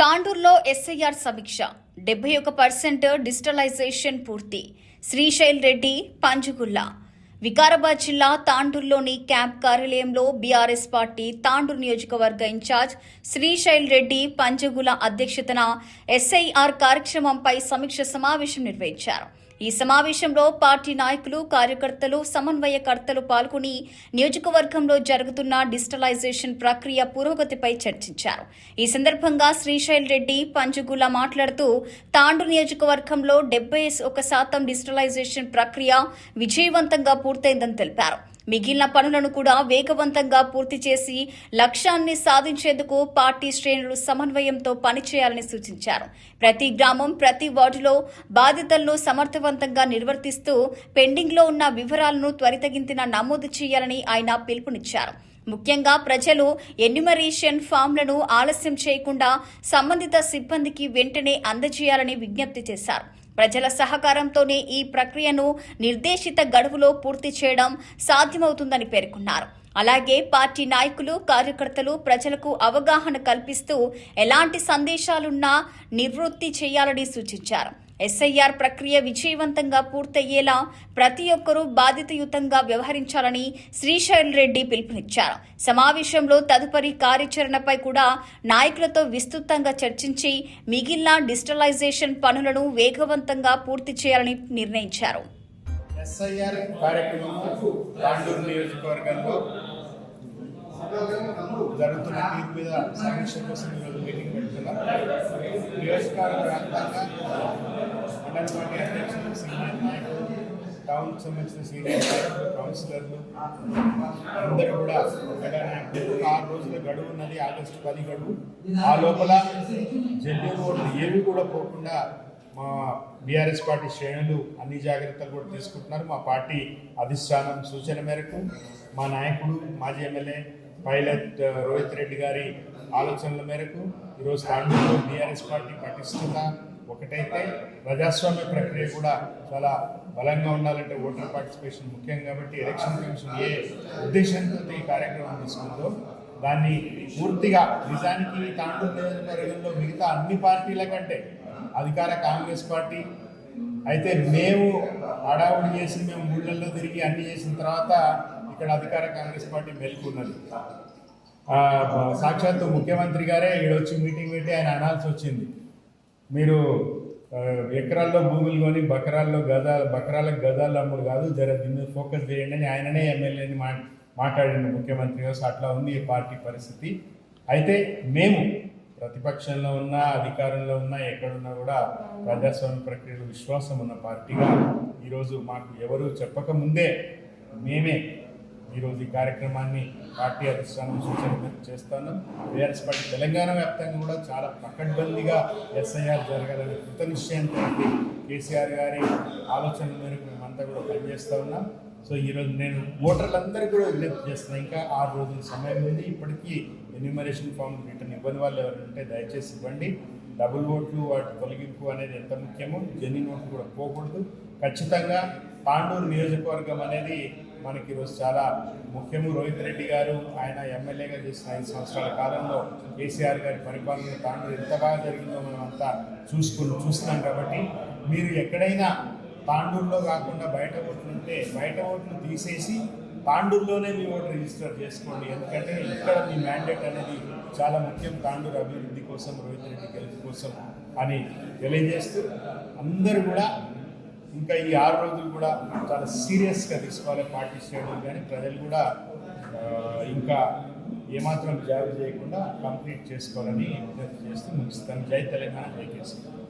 తాండూరులో SIR సమీక్ష 71% digitalisation పూర్తి. శ్రీశైల్ రెడ్డి పంజగుల్ల. వికారాబాద్ జిల్లా తాండూరులోని క్యాంప్ కార్యాలయంలో బీఆర్ఎస్ పార్టీ తాండూరు నియోజకవర్గ ఇన్ఛార్జ్ శ్రీశైల్ రెడ్డి పంజగుల్ల అధ్యక్షతన ఎస్ఐఆర్ కార్యక్రమంపై సమీక్ష సమావేశం నిర్వహించారు. ఈ సమావేశంలో పార్టీ నాయకులు, కార్యకర్తలు, సమన్వయకర్తలు పాల్గొని నియోజకవర్గంలో జరుగుతున్న డిజిటలైజేషన్ ప్రక్రియ పురోగతిపై చర్చించారు. ఈ సందర్భంగా శ్రీశైల్ రెడ్డి పంజగుల్ల మాట్లాడుతూ తాండూరు నియోజకవర్గంలో 71% డిజిటలైజేషన్ ప్రక్రియ విజయవంతంగా పూర్తయిందని తెలిపారు. మిగిలిన పనులను కూడా వేగవంతంగా పూర్తి చేసి లక్ష్యాన్ని సాధించేందుకు పార్టీ శ్రేణులు సమన్వయంతో పనిచేయాలని సూచించారు. ప్రతి గ్రామం, ప్రతి వార్డులో బాధ్యతలను సమర్థవంతంగా నిర్వర్తిస్తూ పెండింగ్లో ఉన్న వివరాలను త్వరితగతిన నమోదు చేయాలని ఆయన పిలుపునిచ్చారు. ముఖ్యంగా ప్రజలు ఎన్యుమరేషన్ ఫామ్లను ఆలస్యం చేయకుండా సంబంధిత సిబ్బందికి వెంటనే అందజేయాలని విజ్ఞప్తి చేశారు. ప్రజల సహకారంతోనే ఈ ప్రక్రియను నిర్దేశిత గడువులో పూర్తి చేయడం సాధ్యమవుతుందని పేర్కొన్నారు. అలాగే పార్టీ నాయకులు, కార్యకర్తలు ప్రజలకు అవగాహన కల్పిస్తూ ఎలాంటి సందేశాలున్నా నివృత్తి చేయాలని సూచించారు. ఎస్ఐఆర్ ప్రక్రియ విజయవంతంగా పూర్తయ్యేలా ప్రతి ఒక్కరూ బాధ్యతాయుతంగా వ్యవహరించాలని శ్రీశైల్ రెడ్డి పిలుపునిచ్చారు. సమావేశంలో తదుపరి కార్యాచరణపై కూడా నాయకులతో విస్తృతంగా చర్చించి మిగిలిన డిజిటలైజేషన్ పనులను వేగవంతంగా పూర్తి చేయాలని నిర్ణయించారు. ఎస్ఐఆర్ కార్యక్రమం తాండూరు నియోజకవర్గంలో జరుగుతున్న తీరు మీద సమీక్ష కోసం ఈరోజు మీటింగ్ పెడుతున్నాం. నియోజకవర్గ వ్యాప్తంగా మండల పార్టీ అధ్యక్షులు, సీనియర్ నాయకులు, టౌన్కి సంబంధించిన సీనియర్ నాయకులు, కౌన్సిలర్లు అందరూ కూడా నాయకులు 6 రోజుల గడువు ఉన్నది. ఆగస్టు 10 గడువు. ఆ లోపల జెన్యున్ ఓట్లు ఏవి కూడా పోకుండా మా బీఆర్ఎస్ పార్టీ శ్రేణులు అన్ని జాగ్రత్తలు కూడా తీసుకుంటున్నారు. మా పార్టీ అధిష్టానం సూచన మేరకు మా నాయకుడు, మాజీ ఎమ్మెల్యే పైలట్ రోహిత్ రెడ్డి గారి ఆలోచనల మేరకు ఈరోజు తాండూరులో బీఆర్ఎస్ పార్టీ పటిష్టత ఒకటైతే ప్రజాస్వామ్య ప్రక్రియ కూడా చాలా బలంగా ఉండాలంటే ఓటర్ పార్టిసిపేషన్ ముఖ్యం. కాబట్టి ఎలక్షన్ కమిషన్ ఏ ఉద్దేశంతో ఈ కార్యక్రమం తీసుకుందో దాన్ని పూర్తిగా నిజానికి తాండూరు నియోజకవర్గంలో మిగతా అన్ని పార్టీల కంటే అధికార కాంగ్రెస్ పార్టీ అయితే మేము హడావుడి చేసి మేము ఊళ్ళల్లో తిరిగి అన్ని చేసిన తర్వాత ఇక్కడ అధికార కాంగ్రెస్ పార్టీ మెలుకున్నది. సాక్షాత్తు ముఖ్యమంత్రి గారే ఈడొచ్చి మీటింగ్ పెట్టి ఆయన అనాల్సి వచ్చింది, మీరు ఎకరాల్లో భూములు కొని బకరాలకు గదాలు అమ్ముడు కాదు, జర దీన్ని ఫోకస్ చేయండి అని ఆయననే ఎమ్మెల్యేని మాట్లాడిన ముఖ్యమంత్రి గారు. అట్లా ఉంది ఈ పార్టీ పరిస్థితి. అయితే మేము ప్రతిపక్షంలో ఉన్నా, అధికారంలో ఉన్నా, ఎక్కడున్నా కూడా ప్రజాస్వామ్య ప్రక్రియలో విశ్వాసం ఉన్న పార్టీగా ఈరోజు మాకు ఎవరు చెప్పకముందే మేమే ఈరోజు ఈ కార్యక్రమాన్ని పార్టీ అధిష్టానం సూచన చేస్తాను. బీఆర్ఎస్ పార్టీ తెలంగాణ వ్యాప్తంగా కూడా చాలా పకడ్బందీగా ఎస్ఐఆర్ జరగాలని కృత నిశ్చయంతో కేసీఆర్ గారి ఆలోచనల మేరకు మేమంతా కూడా పనిచేస్తూ ఉన్నాం. సో ఈరోజు నేను ఓటర్లందరికీ కూడా విజ్ఞప్తి చేస్తున్నాను, ఇంకా 6 రోజుల సమయం ఉంది. ఇప్పటికీ ఎన్యూమరేషన్ ఫామ్ రిటర్న్ ఇవ్వని వాళ్ళు ఎవరు ఉంటే దయచేసి ఇవ్వండి. డబుల్ ఓట్లు వాటి తొలగింపు అనేది ఎంత ముఖ్యమో జెన్యున్ ఓట్లు కూడా పోకూడదు. ఖచ్చితంగా తాండూరు నియోజకవర్గం అనేది మనకి ఈరోజు చాలా ముఖ్యము. రోహిత్ రెడ్డి గారు ఆయన ఎమ్మెల్యేగా చేసిన 5 సంవత్సరాల కాలంలో కేసీఆర్ గారి పరిపాలన తాండూరు ఎంత బాగా జరిగిందో మనం అంతా చూస్తున్నాం. కాబట్టి మీరు ఎక్కడైనా తాండూరులో కాకుండా బయట ఓట్లు ఉంటే బయట ఓట్లు తీసేసి తాండూరులోనే మీ ఓటు రిజిస్టర్ చేసుకోండి. ఎందుకంటే ఇక్కడ మీ మ్యాండేట్ అనేది చాలా ముఖ్యం తాండూరు అభివృద్ధి కోసం, రోహిత్ రెడ్డి గెలుపు కోసం అని తెలియజేస్తూ అందరూ కూడా ఇంకా ఈ 6 రోజులు కూడా చాలా సీరియస్గా తీసుకోవాలి పార్టీ శ్రేణులు కానీ ప్రజలు కూడా ఇంకా ఏమాత్రం జారీ చేయకుండా కంప్లీట్ చేసుకోవాలని విజ్ఞప్తి చేస్తూ ముగిస్తాను. జై తెలంగాణ, జై కేసీఆర్.